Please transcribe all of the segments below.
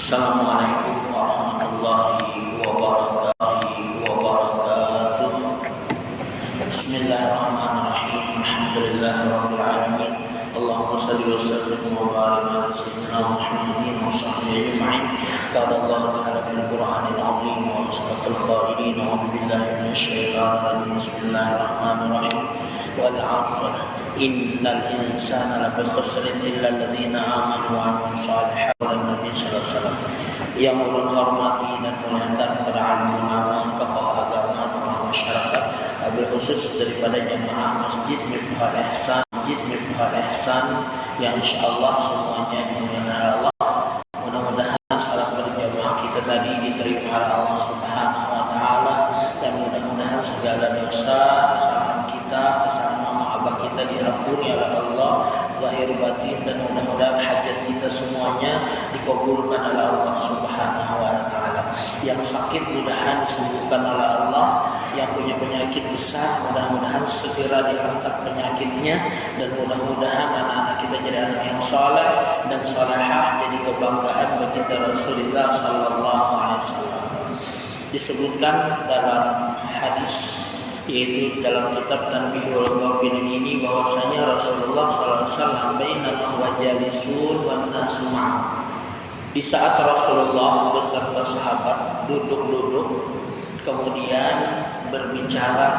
Assalamualaikum warahmatullahi wabarakatuh. Bismillahirrahmanirrahim. Alhamdulillahirabbil alamin. Allahumma shalli wa sallim wa barik ala sayyidina Muhammadin wa sahbihi ajma'in. Qala Allah ta'ala fil Qur'anil 'azim wa asdaqal qailin wa billahi minasy syaithanir rajim. Bismillahirrahmanirrahim. Wal 'asr innal insana lafi khusrin illa alladhina amanu wa 'amilus solihati. Nabi sallallahu alaihi wasallam yang ulun hormati dan muliakan para alim ulama, tokoh agama, tokoh masyarakat, wabil khusus daripada jemaah Masjid Miftahul Ihsan yang insyaallah semuanya dimuliakan oleh Allah. Mudah-mudahan salat berjamaah kita tadi diterima oleh Allah Subhanahu wa taala, dan mudah-mudahan segala dosa, kesalahan kita, kesalahan mama abah kita diampuni oleh Allah zahir batin, dan mudah-mudahan hajat kita semuanya dikabulkan oleh Allah Subhanahu wa taala. Yang sakit mudah-mudahan disembuhkan oleh Allah, yang punya penyakit besar mudah-mudahan segera diangkat penyakitnya, dan mudah-mudahan anak-anak kita jadi anak yang saleh dan salehah, jadi kebanggaan baginda Rasulullah sallallahu alaihi wasallam. Disebutkan dalam hadis, yaitu dalam kitab Tanbihul Ghafilin ini, bahwasanya Rasulullah SAW bainama huwa jalisun wan nasu ma'ah. Di saat Rasulullah beserta sahabat duduk-duduk kemudian berbicara,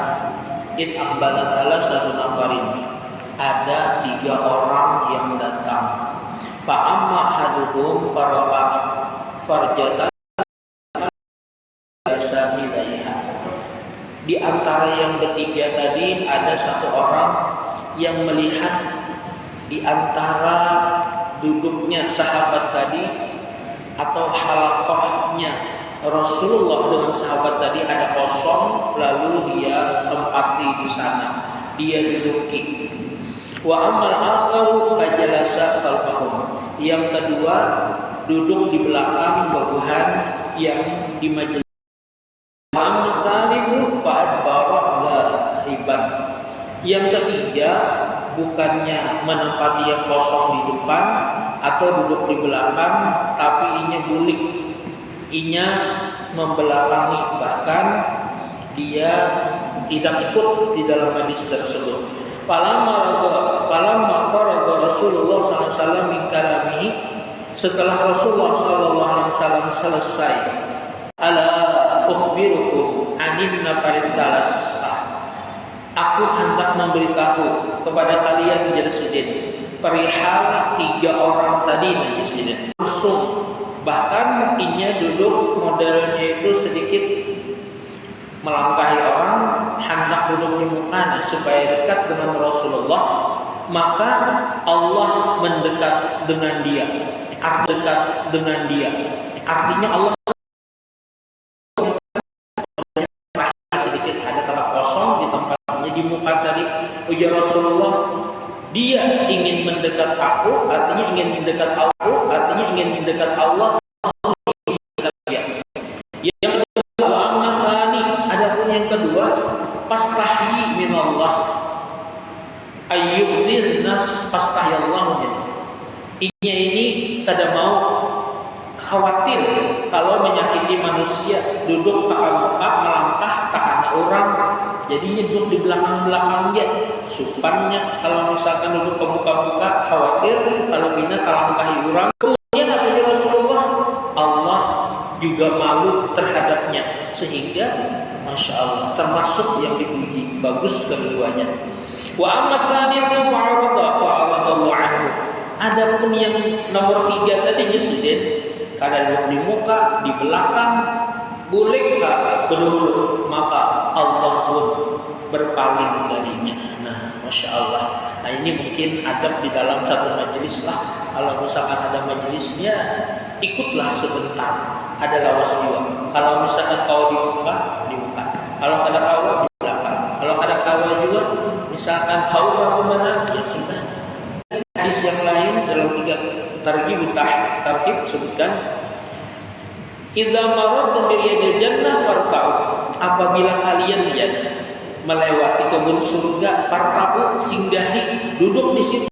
id aqbala thalathatu nafarin, ada 3 orang yang datang. Fa amma haduhum fara'a farjatan ilaiha. Di antara yang bertiga tadi ada 1 orang yang melihat di antara duduknya sahabat tadi atau halaqahnya Rasulullah dengan sahabat tadi ada kosong, lalu dia tempati di sana, dia duduki. Wa ammal akharu ajalasa khalfahum. Yang kedua duduk di belakang babuhan yang di majelis. Yang ketiga bukannya menempati yang kosong di depan atau duduk di belakang, tapi inya bulik, inya membelakangi, bahkan dia tidak ikut di dalam majlis tersebut. Falamma faraga Rasulullah SAW min kalamihi, setelah Rasulullah SAW selesai, ala ukhbirukum anin nafarit thalatha, aku hendak memberitahu kepada kalian jalisin perihal 3 orang tadi jalisin. Langsung, bahkan inya duduk modelnya itu sedikit melangkahi orang, hendak duduk di mukanya supaya dekat dengan Rasulullah, maka Allah mendekat dengan dia. Artinya Allah sedikit ada tempat kosong di tempatnya di muka tadi. Ujar Rasulullah, dia ingin mendekat aku, artinya ingin mendekat aku, artinya ingin mendekat Allah, ingin mendekat dia. Yang kedua, amathani, adapun yang kedua, pastahi minallah ayyudzir nas pastahiyallahu min. Inya ini kada mau khawatir kalau menyakiti manusia, duduk tak muka, melangkah tak ada orang, jadinya duduk di belakang-belakang dia. Supannya kalau misalkan duduk ke muka-muka, khawatir kalau bina talangkahi orang. Kemudian apa yang Rasulullah, Allah juga malu terhadapnya, sehingga masya Allah termasuk yang dipuji, bagus keduanya. Wa amma tsanitsu fa'aradallahu anhu. Adapun yang nomor 3 tadi nyesiden, kada duduk di muka, di belakang, boleh berdahulu, maka Allah pun berpaling darinya. Nah, masya Allah. Nah, ini mungkin adab di dalam satu majelis lah. Kalau misalkan ada majelisnya, ikutlah sebentar. Ada lawas juga. Kalau misalkan kau di muka, di muka. Kalau kada kau di belakang. Kalau kada kau juga, misalkan kau benar, ya sudah. Hadis yang lain dalam 3 targhib sebutkan, idza maradtum bi riyadil jannah farta'u, apabila kalian melewati kebun surga, farta'u, singgahi, duduk di situ.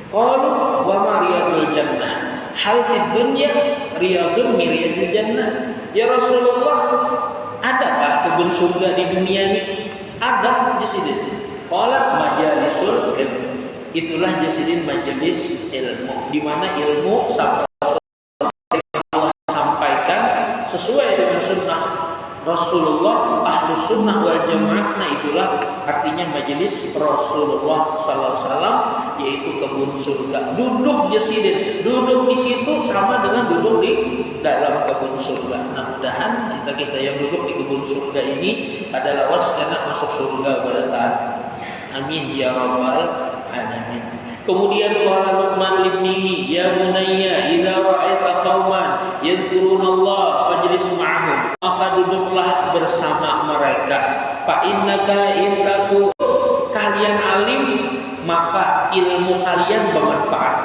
Qalu wa ma riyadul jannah, hal fid dunya riyadun min riyadil jannah. Ya Rasulullah, adakah kebun surga di dunia ini? Ada di sini. Qala majalisul ilm. Itulah jasidin majelis ilmu, di mana ilmu Allah sampaikan sesuai dengan sunnah Rasulullah, ahlus sunnah wal jamaah. Nah itulah artinya majelis Rasulullah sallallahu alaihi wasallam, yaitu kebun surga. Duduk jasidin, duduk di situ sama dengan duduk di dalam kebun surga. Nah mudahan kita yang duduk di kebun surga ini adalah wasana masuk surga pada taat. Amin ya rabbal alamin. Kemudian qala Luqman libnihi ya bunayya idza ra'aita qauman yadhkurunallaha fajlis ma'ahum, maka duduklah bersama mereka. Fa innaka intaku, kalian alim maka ilmu kalian bermanfaat.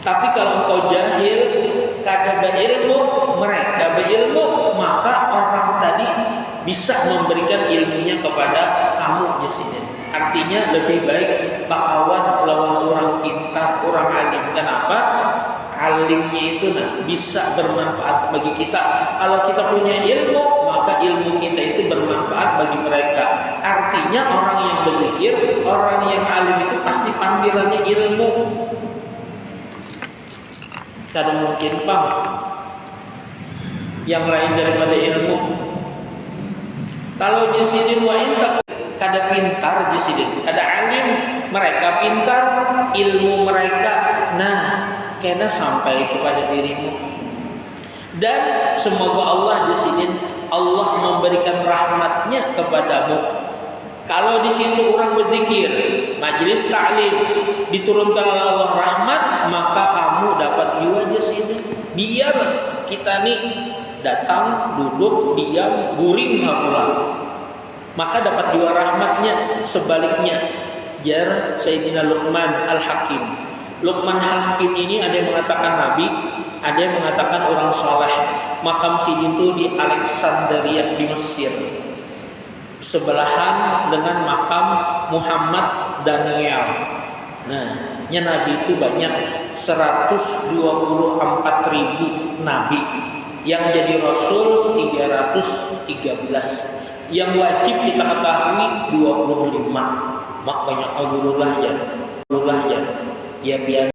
Tapi kalau engkau jahil, kada berilmu, mereka berilmu, maka orang tadi bisa memberikan ilmunya kepada kamu di sini. Artinya lebih baik bakawan lawan orang pintar, orang alim. Kenapa? Alimnya itu bisa bermanfaat bagi kita. Kalau kita punya ilmu, maka ilmu kita itu bermanfaat bagi mereka. Artinya orang yang berzikir, orang yang alim itu pasti panggilannya ilmu. Tidak mungkin yang lain daripada ilmu. Kalau di sini wa'intak kada pintar di sini, kada alim, mereka pintar, ilmu mereka kena sampai kepada dirimu. Dan semoga Allah di sini Allah memberikan rahmatnya kepadamu. Kalau di situ orang berzikir, majelis ta'lim, diturunkan oleh Allah rahmat, maka kamu dapat juga di sini. Biar kita nih datang, duduk, diam, guring pulang, maka dapat juga rahmatnya. Sebaliknya, jar Sayyidina Luqman Al-Hakim. Luqman Al-Hakim ini ada yang mengatakan nabi, ada yang mengatakan orang soleh. Makam sidin itu di Alexandria di Mesir, sebelahan dengan makam Muhammad Daniel. Nabi itu banyak 124.000 nabi, yang jadi rasul 313. Yang wajib kita ketahui 25. Mak banyak agurullah ya. Ya biar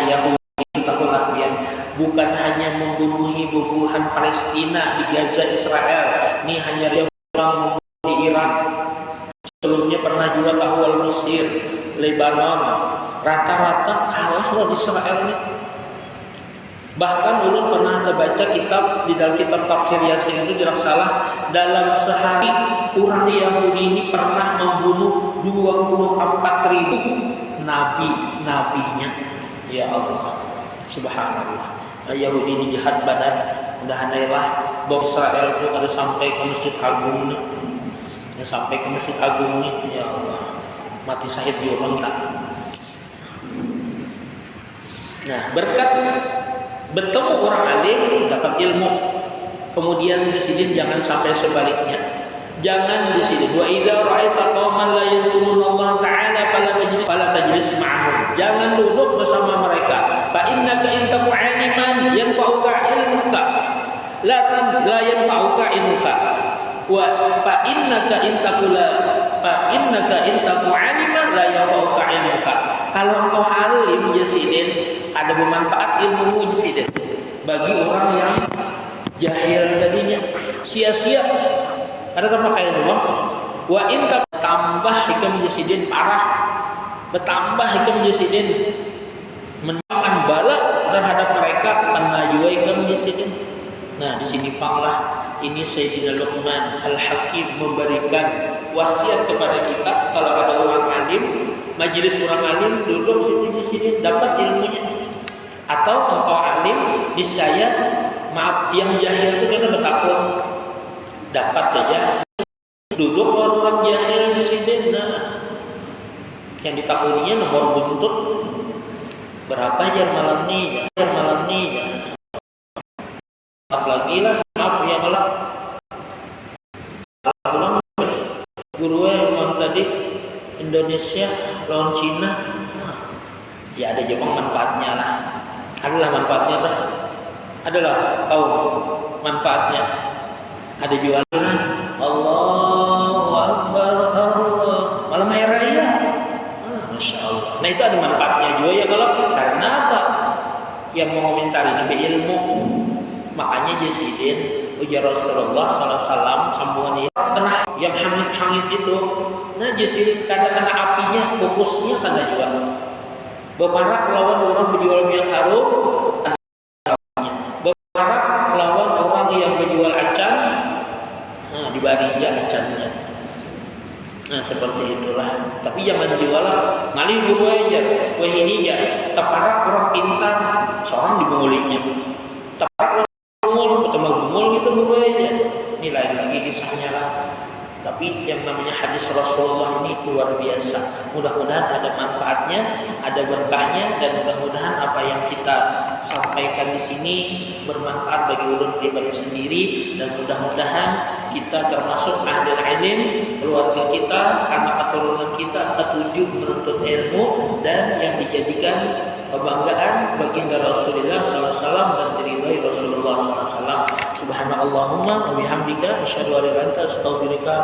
Yahudi tahulah biar bukan hanya membunuhi bubuhan Palestina di Gaza Israel. Ini hanya yang membunuh di Irak. Sebelumnya pernah juga tahu Mesir, Lebanon. Rata-rata kalah loh Israel nih. Bahkan dulu pernah terbaca kitab, di dalam kitab tafsir Yasin itu tidak salah, dalam sehari orang Yahudi ini pernah membunuh 24.000 nabi-nabinya. Ya Allah, subhanallah. Yahudi ini jahat badan. Mudah-mudahan bahwa Israel itu harus sampai ke Masjid Agung nih. Ya, sampai ke Masjid Agung nih, ya Allah. Mati syahid di orang tak. Berkat bertemu orang alim dapat ilmu. Kemudian di sini jangan sampai sebaliknya. Jangan di sini wa idza ra'aita qauman la yadhkurunallaha ta'ala fala tajlis ma'ahum. Jangan duduk bersama mereka. Fa innaka in taku 'aliman yanfa'uka ilmuka la yanfa'uka ilmuka. Wa fa innaka in taku 'aliman la yanfa'uka ilmuka. Kalau engkau alim di sini ada bermanfaat ilmu jisiden. Bagi orang yang jahil tadinya sia-sia. Ada apa kayak itu? Wa inta tambah hikam jisiden parah, bertambah hikam jisiden menakan bala terhadap mereka karena juga hikam jisiden. Di sini panglah ini Sayyidina Luqman Al-Hakim memberikan wasiat kepada kita. Kalau ada orang alim, majelis orang alim, duduk sini dapat ilmunya. Atau engkau alim, niscaya maaf yang jahil itu kena bertakwa, dapat saja. Duduk orang jahil di sini, yang ditakuninya nomor buntut berapa jar malam nih, lagi lah, maaf ya malam. Pulang guru yang tadi Indonesia lawan Cina, ya ada Jepang manfaatnya lah. Adalah manfaatnya tuh. Adalah tahu manfaatnya. Ada jualan Allahu Akbar Allah malam hari raya. Masya Allah. Nah itu ada manfaatnya juga ya kalau karena apa? Yang mengomentari nabi ilmu. Makanya jasidin ujar Rasulullah SAW sambungannya kena yang hangit-hangit itu. Nah jasidin kada kena apinya, fokusnya kada juga. Beparak lawan orang berjual minyak harum, beparak lawan orang yang berjual acan, nah dibari aja acannya. Nah seperti itulah. Tapi jangan jualah ngalih guru aja, wah ini ya. Teparak orang pintar, seorang dibungulinya. Teparak orang bungul gitu guru aja. Ini lain lagi kisahnya lah. Tapi yang namanya hadis Rasulullah ini luar biasa. Mudah-mudahan ada manfaatnya, ada berkahnya, dan mudah-mudahan apa yang kita sampaikan di sini bermanfaat bagi ulun pribadi sendiri, dan mudah-mudahan kita termasuk ahli ilmu, keluarga kita, anak keturunan kita ketujuh menuntut ilmu dan yang dijadikan kebanggaan baginda Rasulullah SAW dan diridhai Rasulullah SAW. Subhanallahumma wa bihamdika asyhadu an la ilaha illa anta astaghfiruka